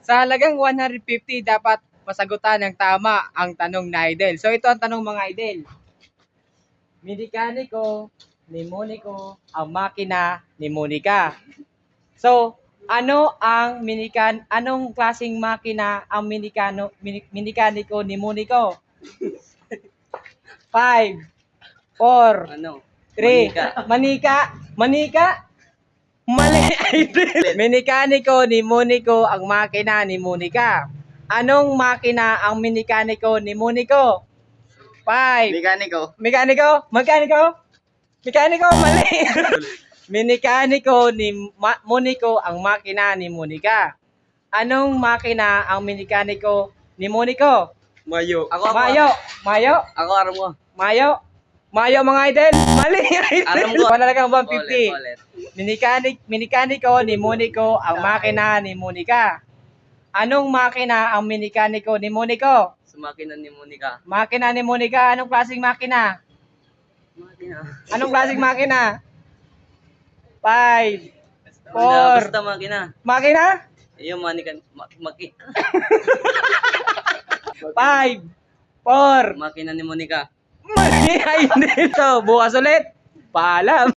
Sa halagang 150, dapat masagutan ng tama ang tanong na idol. So ito ang tanong mga idol. Mekaniko ni Monico ang makina ni Monica. So, anong klaseng makina ang mekaniko ni Monico? 5, 4, Ano? 3, Manika? Mali, idol. Mekaniko ni Monico ang makina ni Monica. Anong makina ang mekaniko ni Monico? 5. Mekaniko. Mekaniko, mali. Mekaniko ni Monico ang makina ni Monica. Anong makina ang mekaniko ni Monico? Mayo. Mayo? Ako aram ko. Mayo mga idol. Mali, idol. Alam ko. Panalagang 150. Ulit. Mekaniko ni Monico ang makina ni Monica. Anong makina ang mekaniko ni Monico? Sa makina ni Monica. Makina ni Monica, anong klaseng makina? Makina. Anong klaseng makina? 5, 4. Basta makina. Makina? Yung makina. 5, 4. Makina ni Monica. Mali, idol. So, bukas ulit. Paalam.